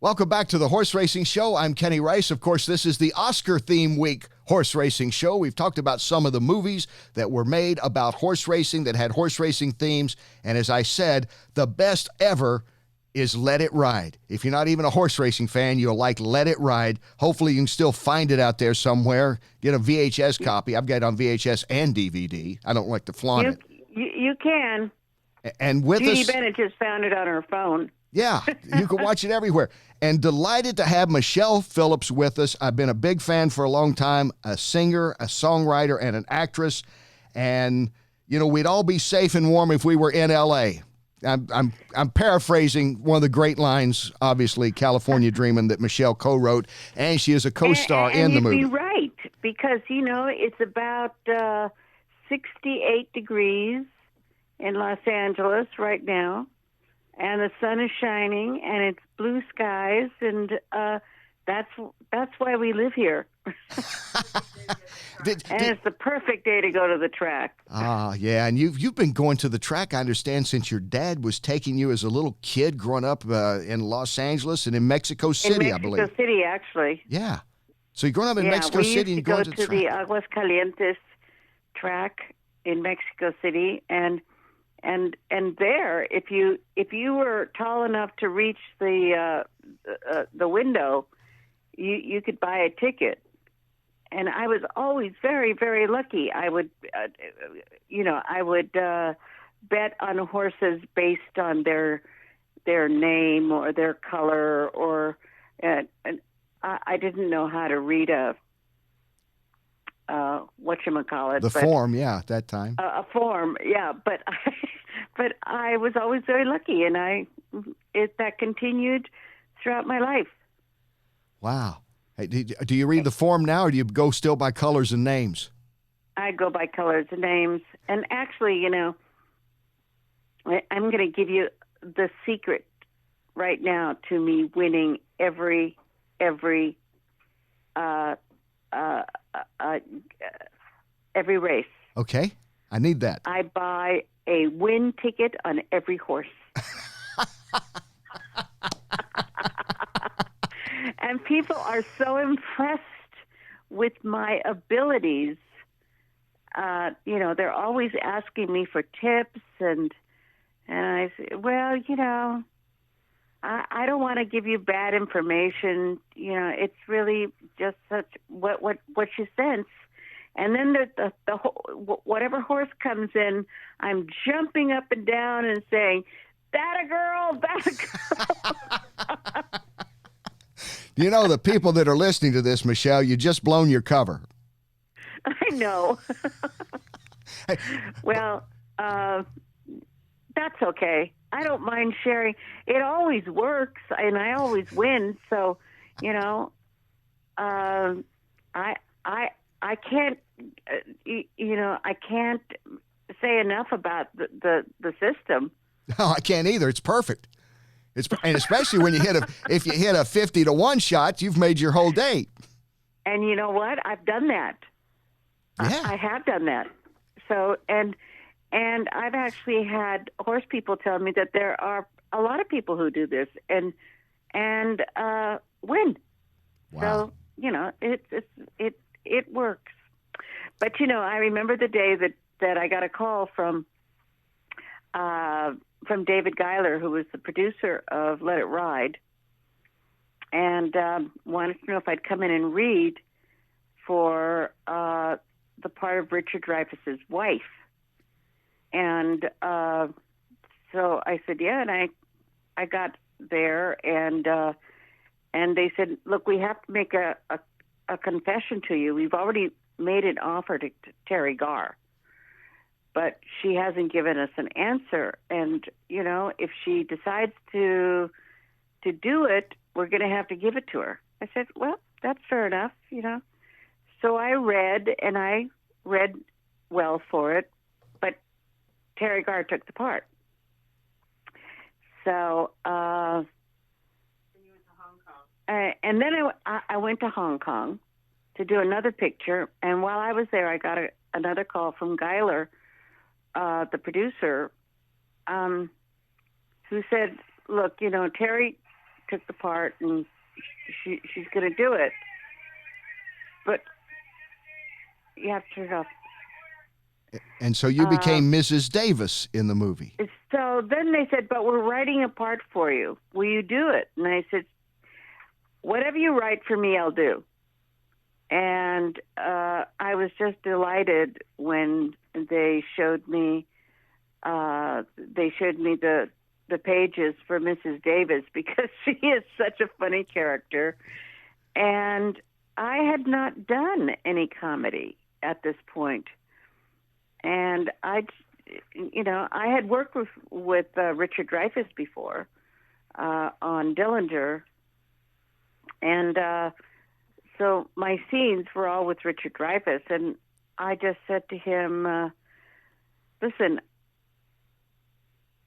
Welcome back to the Horse Racing Show. I'm Kenny Rice. Of course, this is the Oscar theme week horse racing show. We've talked about some of the movies that were made about horse racing that had horse racing themes. And as I said, the best ever is Let It Ride. If you're not even a horse racing fan, you'll like Let It Ride. Hopefully you can still find it out there somewhere. Get a VHS copy. I've got it on VHS and DVD. I don't like to flaunt it. You can. And with Judy us, Bennett just found it on her phone. yeah, you can watch it everywhere. And delighted to have Michelle Phillips with us. I've been a big fan for a long time, a singer, a songwriter, and an actress. And, you know, we'd all be safe and warm if we were in L.A. I'm paraphrasing one of the great lines, obviously, California Dreamin', that Michelle co-wrote, and she is a co-star in the movie. And you'd be right, because, you know, it's about 68 degrees in Los Angeles right now. And the sun is shining, and it's blue skies, and that's why we live here. It's the perfect day to go to the track. Yeah, and you've been going to the track, I understand, since your dad was taking you as a little kid growing up in Los Angeles and in Mexico City, I believe. Mexico City, actually. Yeah. So you're growing up in Mexico City and going to the track. We used to go to the Aguascalientes track in Mexico City, and there, if you were tall enough to reach the window, you could buy a ticket. And I was always very, very lucky. I would, bet on horses based on their name or their color, or and I didn't know how to read whatchamacallit. The form, yeah, at that time. A form, yeah, but I was always very lucky, and that continued throughout my life. Wow. Hey, do you read the form now, or do you go still by colors and names? I go by colors and names. And actually, you know, I'm going to give you the secret right now to me winning every race. Okay. I need that. I buy a win ticket on every horse. And people are so impressed with my abilities. They're always asking me for tips, and I say, well, you know, I don't want to give you bad information. You know, it's really just such what you sense. And then the whatever horse comes in, I'm jumping up and down and saying, "That a girl, that a girl." You know, the people that are listening to this, Michelle, you just blown your cover. I know. Well, that's okay. I don't mind sharing. It always works, and I always win. So, you know, I can't, I can't say enough about the system. No, I can't either. It's perfect. And especially when if you hit a 50-1 shot, you've made your whole day. And you know what? I've done that. Yeah. I have done that. So, and I've actually had horse people tell me that there are a lot of people who do this and win. Wow. So, you know, it works. But, you know, I remember the day that I got a call from David Geiler, who was the producer of Let It Ride, and wanted to know if I'd come in and read for the part of Richard Dreyfuss's wife. And so I said, yeah, and I got there, and they said, look, we have to make a confession to you. We've already made an offer to Terry Garr, but she hasn't given us an answer. And, you know, if she decides to do it, we're going to have to give it to her. I said, well, that's fair enough, you know. So I read well for it, but Terry Garr took the part. So, and you went to Hong Kong. And then I went to Hong Kong to do another picture. And while I was there, I got another call from Geiler, the producer, who said, look, you know, Terry took the part, and she's going to do it. But you have to turn it off. And so you became Mrs. Davis in the movie. So then they said, but we're writing a part for you. Will you do it? And I said, whatever you write for me, I'll do. And I was just delighted when they showed me the pages for Mrs. Davis, because she is such a funny character. And I had not done any comedy at this point. And I had worked with Richard Dreyfuss before on Dillinger, and so my scenes were all with Richard Dreyfuss, and I just said to him, "Listen,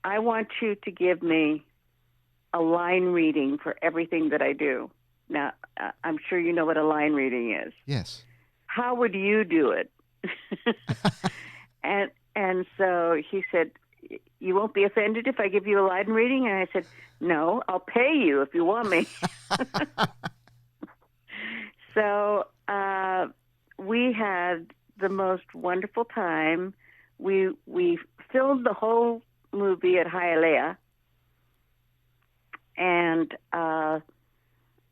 I want you to give me a line reading for everything that I do." Now, I'm sure you know what a line reading is. Yes. How would you do it? And so he said, "You won't be offended if I give you a line reading?" And I said, "No, I'll pay you if you want me." So we had the most wonderful time. We filmed the whole movie at Hialeah, and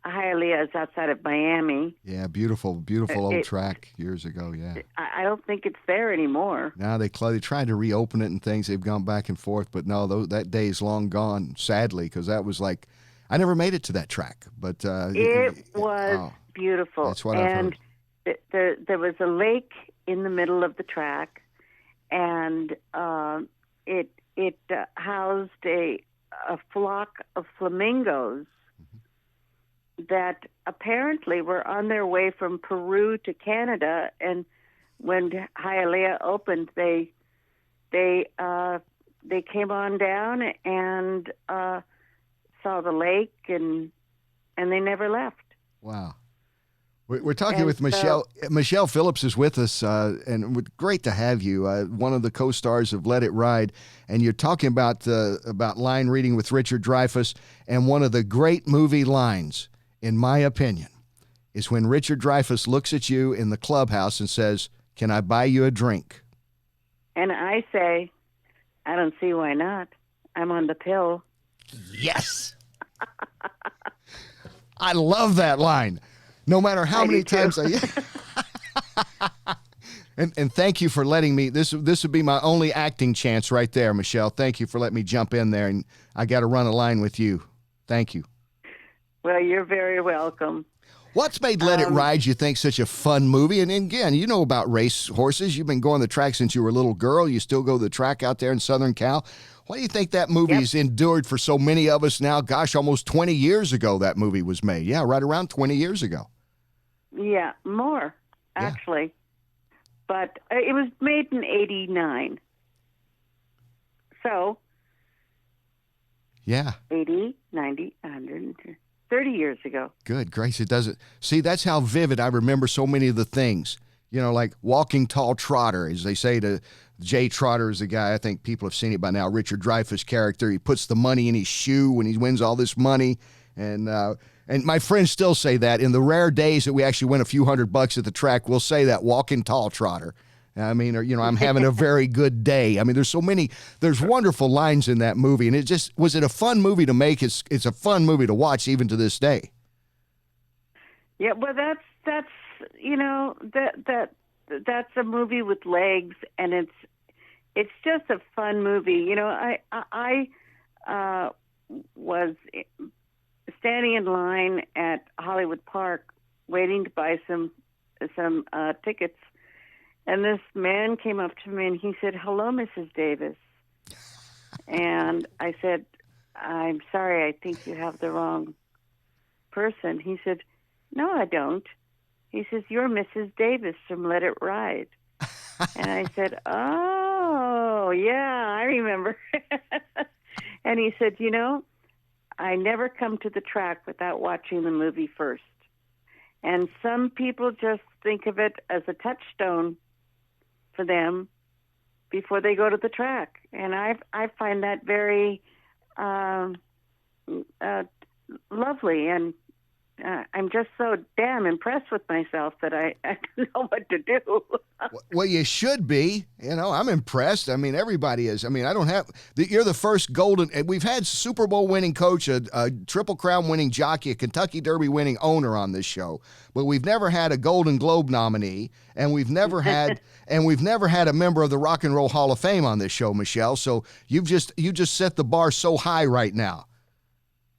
Hialeah is outside of Miami. Yeah, beautiful old track years ago. Yeah, I don't think it's there anymore. Now they tried to reopen it and things. They've gone back and forth, but no, that day is long gone. Sadly, because that was like, I never made it to that track, but it was beautiful. That's what I've heard. There was a lake in the middle of the track, and it housed a flock of flamingos that apparently were on their way from Peru to Canada, and when Hialeah opened, they came on down and saw the lake, and they never left. Wow. We're talking with Michelle. Michelle Phillips is with us, and great to have you. One of the co-stars of Let It Ride, and you're talking about line reading with Richard Dreyfuss. And one of the great movie lines, in my opinion, is when Richard Dreyfuss looks at you in the clubhouse and says, "Can I buy you a drink?" And I say, "I don't see why not. I'm on the pill." Yes. I love that line. No matter how many times and thank you for letting me. This would be my only acting chance right there, Michelle. Thank you for letting me jump in there, and I got to run a line with you. Thank you. Well, you're very welcome. What's made Let It Ride, you think, such a fun movie? And again, you know about race horses. You've been going the track since you were a little girl. You still go to the track out there in Southern Cal. Why do you think that movie has endured for so many of us now? Gosh, almost 20 years ago that movie was made. Yeah, right around 20 years ago. Yeah, more, actually. But it was made in 89. So, yeah. 80, 90, 100, 30 years ago. Good grace, it doesn't. See, that's how vivid I remember so many of the things. You know, like Walking Tall Trotter, as they say to Jay Trotter is the guy, I think people have seen it by now, Richard Dreyfuss character. He puts the money in his shoe when he wins all this money. And my friends still say that. In the rare days that we actually win a few $100 at the track, we'll say that, Walking Tall Trotter. I mean, or, I'm having a very good day. I mean, there's wonderful lines in that movie. And was it a fun movie to make? It's a fun movie to watch even to this day. Yeah, well, that's that's a movie with legs, and it's just a fun movie. I was standing in line at Hollywood Park waiting to buy some tickets, and this man came up to me and he said, "Hello, Mrs. Davis." And I said, "I'm sorry, I think you have the wrong person." He said, "No, I don't." He says, "You're Mrs. Davis from Let It Ride." And I said, "Oh, yeah, I remember." And he said, "I never come to the track without watching the movie first. And some people just think of it as a touchstone for them before they go to the track." And I find that very lovely, and I'm just so damn impressed with myself that I don't know what to do. Well, you should be. I'm impressed. I mean, everybody is. I mean, you're the first golden, and we've had Super Bowl winning coach, a Triple Crown winning jockey, a Kentucky Derby winning owner on this show, but we've never had a Golden Globe nominee, and we've never had a member of the Rock and Roll Hall of Fame on this show, Michelle. So you just set the bar so high right now.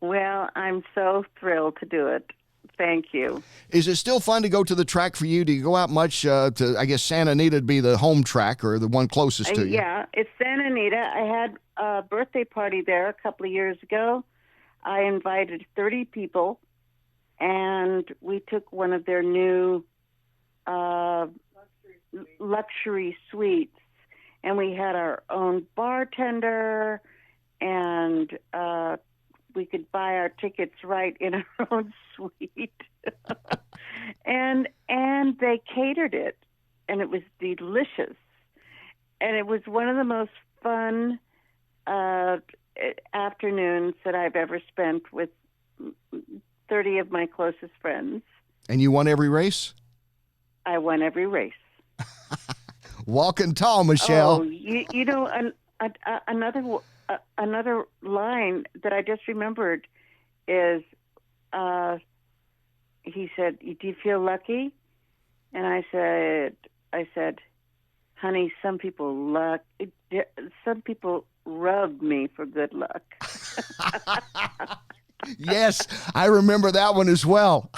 Well, I'm so thrilled to do it. Thank you. Is it still fun to go to the track for you? Do you go out much to, I guess, Santa Anita to be the home track or the one closest to you? Yeah, it's Santa Anita. I had a birthday party there a couple of years ago. I invited 30 people, and we took one of their new luxury suites, and we had our own bartender, and we could buy our tickets right in our own suite. and they catered it, and it was delicious. And it was one of the most fun afternoons that I've ever spent with 30 of my closest friends. And you won every race? I won every race. Walking tall, Michelle. Oh, you know, another line that I just remembered is, he said, "Do you feel lucky?" And I said, "Honey, some people rub me for good luck." Yes, I remember that one as well.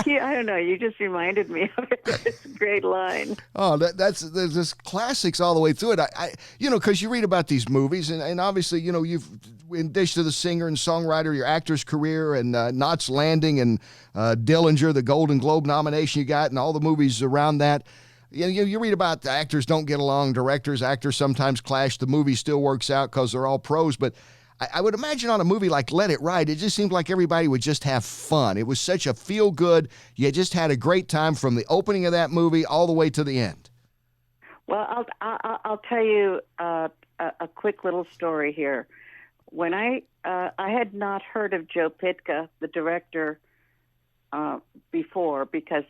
Yeah, I don't know. You just reminded me of it. It's a great line. Oh, there's just classics all the way through it. I because you read about these movies, and obviously, you've, in addition to the singer and songwriter, your actor's career, and Knots Landing, and Dillinger, the Golden Globe nomination you got, and all the movies around that. You read about the actors don't get along, directors, actors sometimes clash. The movie still works out because they're all pros, but I would imagine on a movie like Let It Ride, it just seemed like everybody would just have fun. It was such a feel-good. You just had a great time from the opening of that movie all the way to the end. Well, I'll tell you a quick little story here. When I had not heard of Joe Pytka, the director, before, because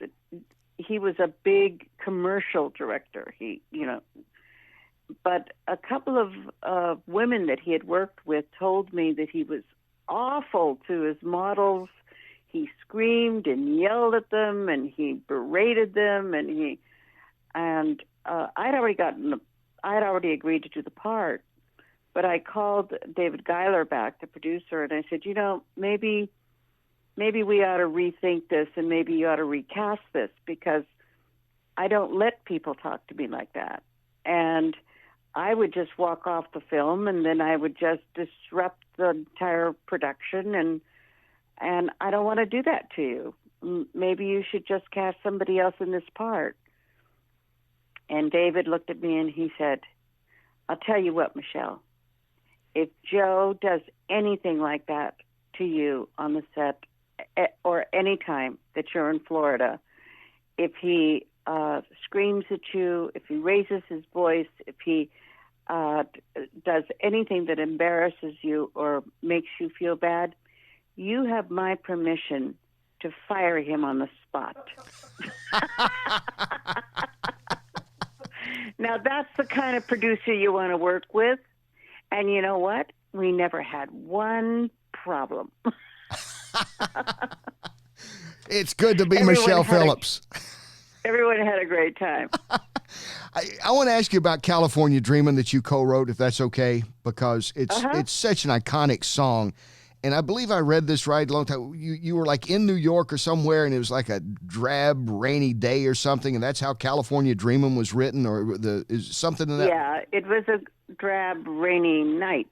he was a big commercial director. But a couple of women that he had worked with told me that he was awful to his models. He screamed and yelled at them, and he berated them, and I'd already agreed to do the part. But I called David Geiler back, the producer, and I said, maybe we ought to rethink this, and maybe you ought to recast this, because I don't let people talk to me like that. And I would just walk off the film, and then I would just disrupt the entire production, and I don't want to do that to you. Maybe you should just cast somebody else in this part. And David looked at me and he said, "I'll tell you what, Michelle, if Joe does anything like that to you on the set or any time that you're in Florida, if he screams at you, if he raises his voice, if he does anything that embarrasses you or makes you feel bad, you have my permission to fire him on the spot." Now, that's the kind of producer you want to work with. And you know what? We never had one problem. It's good to be Michelle Phillips. Everyone had a great time. I want to ask you about California Dreamin' that you co-wrote, if that's okay, because it's such an iconic song. And I believe I read this right a long time. You were like in New York or somewhere, and it was like a drab, rainy day or something, and that's how California Dreamin' was written, or is something in that? Yeah, it was a drab, rainy night.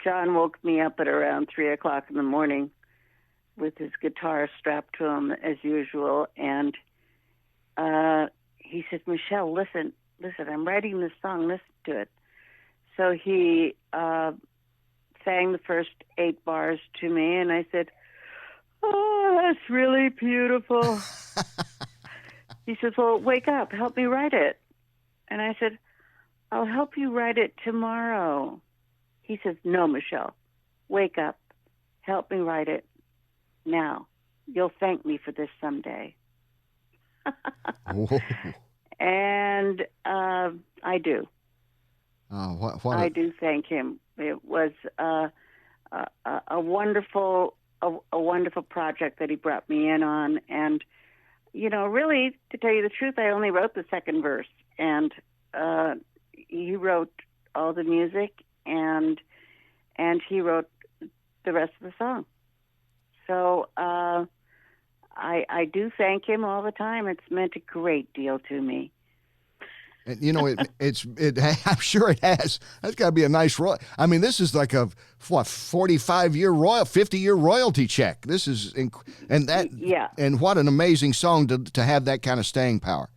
John woke me up at around 3 o'clock in the morning with his guitar strapped to him as usual, and he said, "Michelle, listen, I'm writing this song, listen to it." So he sang the first 8 bars to me, and I said, "Oh, that's really beautiful." He says, "Well, wake up, help me write it." And I said, "I'll help you write it tomorrow." He says, "No, Michelle, wake up, help me write it now. You'll thank me for this someday. Whoa. And I do. Oh, I do thank him. It was a wonderful project that he brought me in on, and really, to tell you the truth, I only wrote the second verse, and he wrote all the music, and he wrote the rest of the song. So I do thank him all the time. It's meant a great deal to me. And I'm sure it has. That's got to be a nice royalty. I mean, this is like a 45-year 50-year royalty check. This is yeah. And what an amazing song to have that kind of staying power.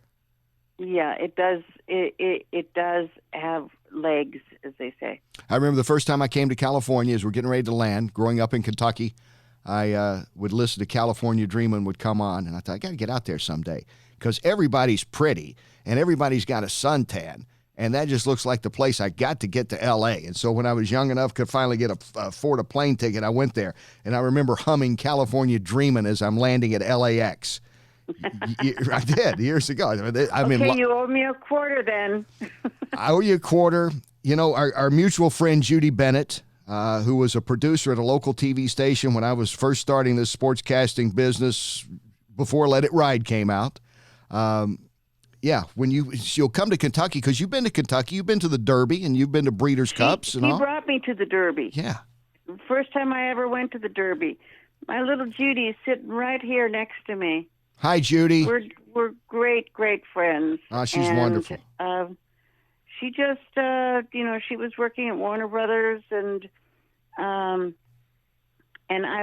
Yeah, it does. It does have legs, as they say. I remember the first time I came to California, as we're getting ready to land. Growing up in Kentucky, I would listen to California Dreamin' would come on, and I thought I got to get out there someday because everybody's pretty. And everybody's got a suntan, and that just looks like the place I got to get to L.A. And so when I was young enough, could finally afford a plane ticket, I went there. And I remember humming California Dreamin' as I'm landing at LAX. I did, years ago. Okay, you owe me a quarter then. I owe you a quarter. Our mutual friend Judy Bennett, who was a producer at a local TV station when I was first starting this sportscasting business before Let It Ride came out. Yeah, she'll come to Kentucky, because you've been to Kentucky, you've been to the Derby, and you've been to Breeders' Cups and all. He brought me to the Derby. Yeah. First time I ever went to the Derby. My little Judy is sitting right here next to me. Hi, Judy. We're great friends. Oh, she's wonderful. She just, she was working at Warner Brothers, and I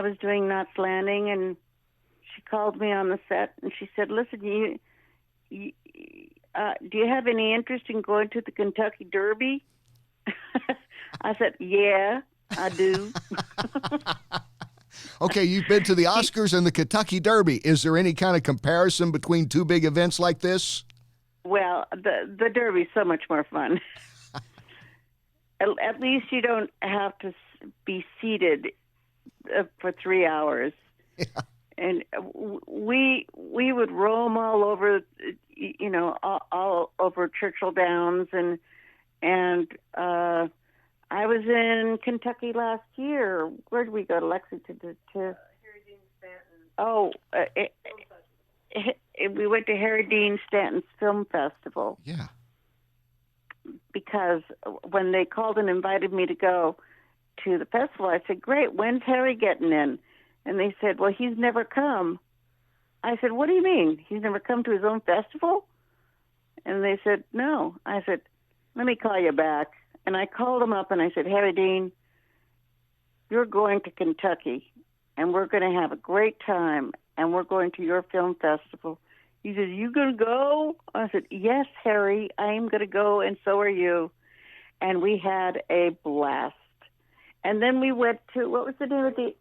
was doing Knots Landing, and she called me on the set, and she said, "Listen, do you have any interest in going to the Kentucky Derby?" I said, "Yeah, I do." Okay, you've been to the Oscars and the Kentucky Derby. Is there any kind of comparison between two big events like this? Well, the Derby's so much more fun. At least you don't have to be seated for 3 hours. Yeah. And we would roam all over, all over Churchill Downs, and I was in Kentucky last year. Where did we go? To Lexington to Harry Dean Stanton. Oh, we went to Harry Dean Stanton's Film Festival. Yeah. Because when they called and invited me to go to the festival, I said, "Great, when's Harry getting in?" And they said, "Well, he's never come." I said, "What do you mean? He's never come to his own festival?" And they said, "No." I said, "Let me call you back." And I called him up and I said, "Harry Dean, you're going to Kentucky, and we're going to have a great time, and we're going to your film festival." He said, "You going to go?" I said, "Yes, Harry, I am going to go, and so are you." And we had a blast. And then we went to, what was the name of the...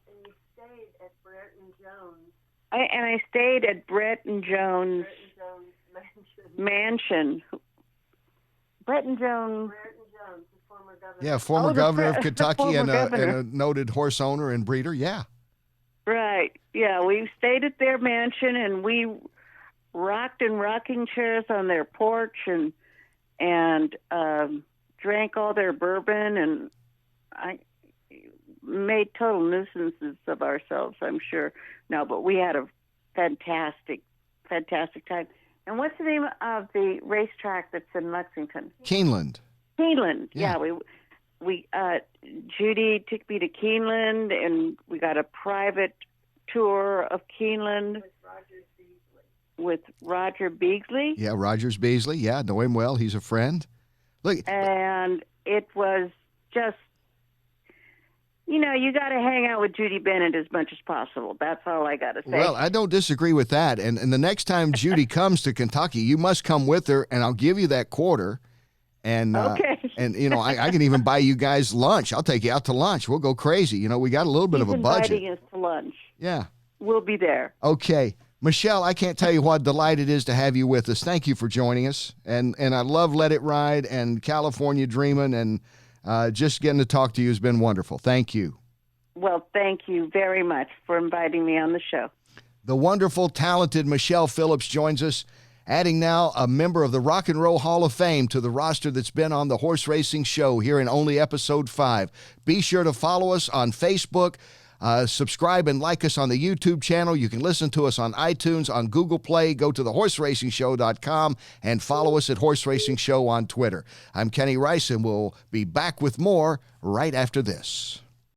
I stayed at Brett and Jones' mansion. Brett and Jones, the former governor. Yeah, former governor of Kentucky and a noted horse owner and breeder. Yeah. Right. Yeah, we stayed at their mansion, and we rocked in rocking chairs on their porch, and drank all their bourbon, and I made total nuisances of ourselves, I'm sure. No, but we had a fantastic time. And what's the name of the racetrack that's in Lexington? Keeneland. Yeah. We Judy took me to Keeneland, and we got a private tour of Keeneland with Roger Beasley. Yeah, Rogers Beasley. Yeah, know him well. He's a friend. Look, and it was just, you got to hang out with Judy Bennett as much as possible. That's all I got to say. Well, I don't disagree with that. And the next time Judy comes to Kentucky, you must come with her, and I'll give you that quarter. And okay. And I can even buy you guys lunch. I'll take you out to lunch. We'll go crazy. We got a little bit of a budget. Inviting us to lunch. Yeah. We'll be there. Okay. Michelle, I can't tell you what delight it is to have you with us. Thank you for joining us. And I love Let It Ride and California Dreamin', and just getting to talk to you has been wonderful. Thank you. Well, thank you very much for inviting me on the show. The wonderful, talented Michelle Phillips joins us, adding now a member of the Rock and Roll Hall of Fame to the roster that's been on the Horse Racing Show here in only episode 5. Be sure to follow us on Facebook. Subscribe and like us on the YouTube channel. You can listen to us on iTunes, on Google Play. Go to thehorseracing.show.com and follow us at Horse Racing Show on Twitter. I'm Kenny Rice, and we'll be back with more right after this.